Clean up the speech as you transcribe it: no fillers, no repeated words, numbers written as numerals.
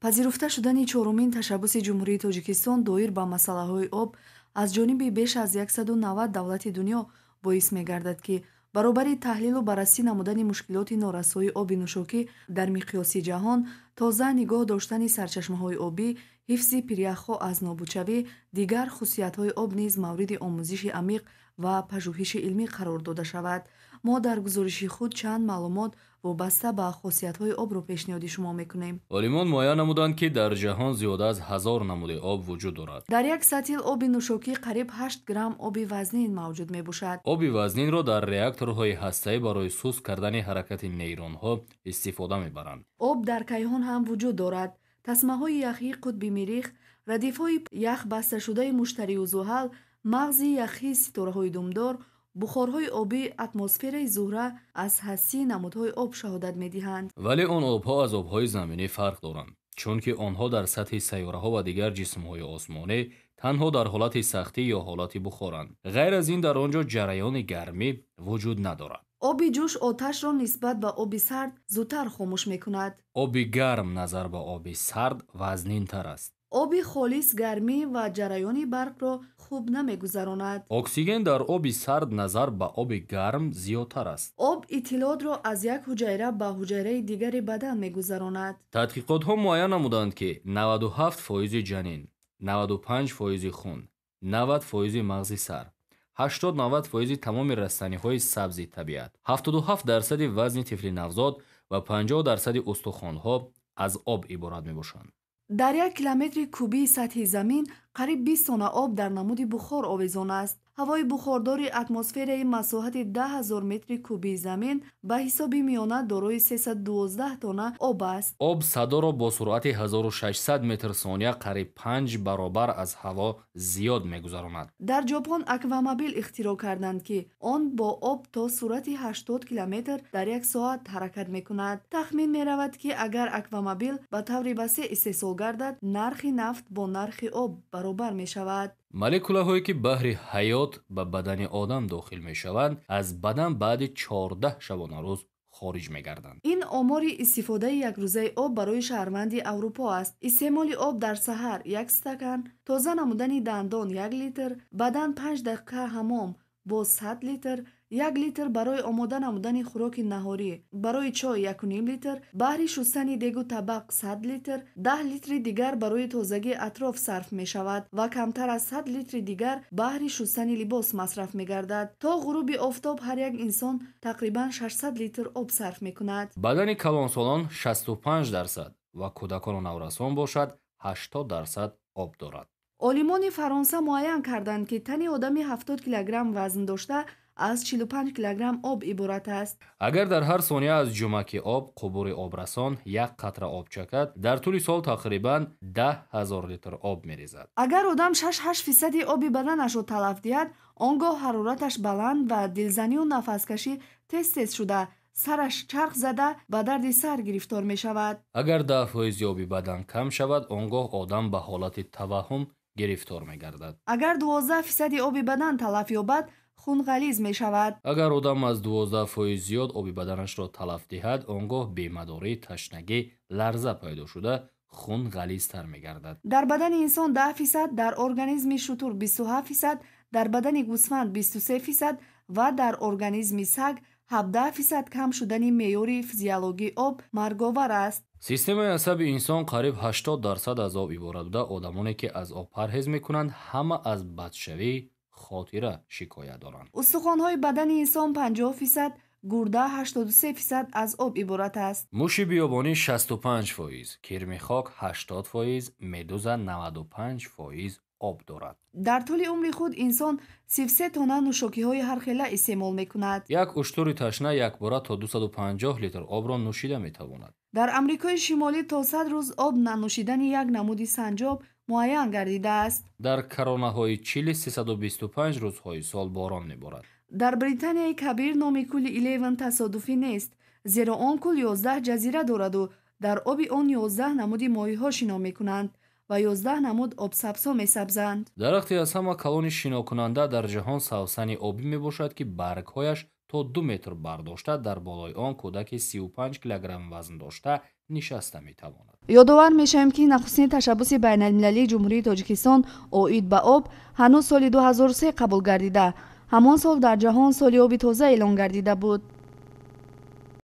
пазируфта шудани чорумин ташаббуси ҷумҳурии Тоҷикистон доир ба масъалаҳои об аз ҷониби беш аз 190 давлати дунё боис мегардад, ки баробари таҳлилу баррасӣ намудани мушкилоти норасоии оби нӯшокӣ дар миқёси ҷаҳон, тоза нигоҳ доштани сарчашмаҳои обӣ, ҳифзи пиряхҳо аз нобудшавӣ, дигар хусусиятҳои об низ мавриди омӯзиши амиқ ва пажӯҳиши илмӣ қарор дода шавад. мо дар гузориши худ чанд маълумот вобаста ба хусусиятҳои обро пешниҳоди шумо мекунем. олимон муайян намуданд, ки дар ҷаҳон зиёда аз 1000 намуди об вуҷуд дорад. дар як сатил оби нӯшокӣ қариб 8 грамм оби вазнин мавҷуд мебошад. оби вазнинро дар реакторҳои ҳастаӣ барои суст кардани ҳаракати нейронҳо истифода мебаранд. об дар кайҳон ҳам вуҷуд дорад. тасмаҳои яхии қутби миррих, радифҳои яхбасташудаи муштарию зуҳал, мағзи яхии ситораҳои думдор, бухорҳои обӣ, атмосфераи зуҳра аз ҳастии намудҳои об шаҳодат медиҳанд. вале он обҳо аз обҳои заминӣ фарқ доранд, чунки онҳо дар сатҳи сайёраҳо ва дигар ҷисмҳои осмонӣ танҳо дар ҳолати сахтӣ ё ҳолати бухоранд. ғайр аз ин дар он ҷо ҷараёни гармӣ вуҷуд надорад. оби ҷӯш оташро нисбат ба оби сард зудтар хомӯш мекунад. оби гарм назар ба оби сард вазнинтар аст. оби холис гармӣ ва ҷараёни барқро хуб намегузаронад. оксиген дар оби сард назар ба оби гарм зиёдтар аст. об иттилоотро аз як ҳуҷайра ба ҳуҷайраи дигари бадан мегузаронад. тадқиқотҳо муайян намуданд, ки 97% ҷанин, 95% хун, 90% мағзи сар, 80-90% тамоми растаниҳои сабзи табиат, 77% вазни тифли навзод ва 50% устухонҳо аз об иборат мебошанд. дар 1 километри кубии сатҳи замин қариб 20 тонна об дар намуди бухор овезон аст. ҳавои бухордори атмосфераи масоҳати 10 000 метри кубии замин ба ҳисоби миёна дорои 312 тонна об аст. об садоро бо суръати 1600 метр сония қариб 5 баробар аз ҳаво зиёд мегузаронад. дар ҷопон аквамобил ихтироъ карданд, ки он бо об то суръати 80 километр дар як соат ҳаракат мекунад. тахмин меравад, ки агар аквамобил ба таври васеъ истеҳсол гардад, нархи нафт бо нархи об баробар мешавад. молекулаҳое ки баҳри ҳаёт ба бадани одам дохил мешаванд, аз бадан баъди 14 шабонарӯз хориҷ мегарданд. ин омори истифодаи якрӯзаи об барои шаҳрванди аврупо аст. истеъмоли об дар саҳар 1 стакан, тоза намудани дандон 1 литр, баъдан 5 дақиқа ҳаммом бо 100 литр, 1 литр барои омода намудани хӯроки наҳорӣ, барои чой 1,5 литр, баҳри шустани дегу табақ 100 литр, 10 литри дигар барои тозагии атроф сарф мешавад ва камтар аз 100 литри дигар баҳри шустани либос масраф мегардад. то ғуруби офтоб ҳар як инсон тақрибан 600 литр об сарф мекунад. бадани калонсолон 65% ва кӯдакону наврасон бошад 80% об дорад. олимони фаронса муайян карданд, ки тани одами 70 килограмм вазн дошта аз 45 килограмм об иборат аст. агар дар ҳар сония аз ҷумаки об қубури обрасон як қатра об чакад, дар тӯли сол тақрибан 10 000 литр об мерезад. агар одам 6-8% оби баданашро талаф диҳад, он гоҳ ҳарораташ баланд ва дилзанию нафаскашӣ тез шуда, сараш чарх зада ба дарди сар гирифтор мешавад. агар 10% оби бадан кам шавад, он гоҳ одам ба ҳолати таваҳҳум гирифтор мегардад. агар 12% оби бадан талаф ёбад, хун ғализ мешавад. агар одам аз 12% зиёд оби баданашро талаф диҳад, он гоҳ бемадорӣ, ташнагӣ, ларза пайдо шуда хун ғализтар мегардад. дар бадани инсон 10%, дар организми шутур 27%, дар бадани гӯсфанд 23% ва дар организми саг 17% кам шудани меъёри физиологии об марговар аст. системаи асаби инсон қариб 80% аз об иборат буда, одамоне ки аз об парҳез мекунанд, ҳама аз бадшавии хотира шикоят доранд. устухонҳои бадани инсон 50%, гурда 83% аз об иборат аст. муши биёбонӣ 65%, кирми хок 80%, медуза 95% об дорад. дар тӯли умри худ инсон 33 тонна нӯшокиҳои ҳархела истеъмол мекунад. як уштури ташна якбора то 250 литр обро нӯшида метавонад. дар амрикои шимолӣ то 100 рӯз об нанӯшидани як намуди санҷоб муайян гардидааст. дар каронаҳои Чили 325 рӯзҳои сол борон меборад. дар британияи кабир номи кӯли 11 тасодуфӣ нест, зеро он кӯл 11 ҷазира дораду дар оби он 11 намуди моҳиҳо шино мекунанд ва 11 намуд обсабзҳо месабзанд. дарахте аз ҳама калони шинокунанда дар ҷаҳон савсани обӣ мебошад, ки баргҳояш то 2 метр бардошта, дар болои он кӯдаки 35 килограмм вазн дошта нишаста метавонад. ёдовар мешавем ки нахустин ташаббуси байналмилалии ҷумҳурии тоҷикистон оид ба об ҳанӯз соли 2003 қабул гардида, ҳамон сол дар ҷаҳон соли оби тоза эълон гардида буд.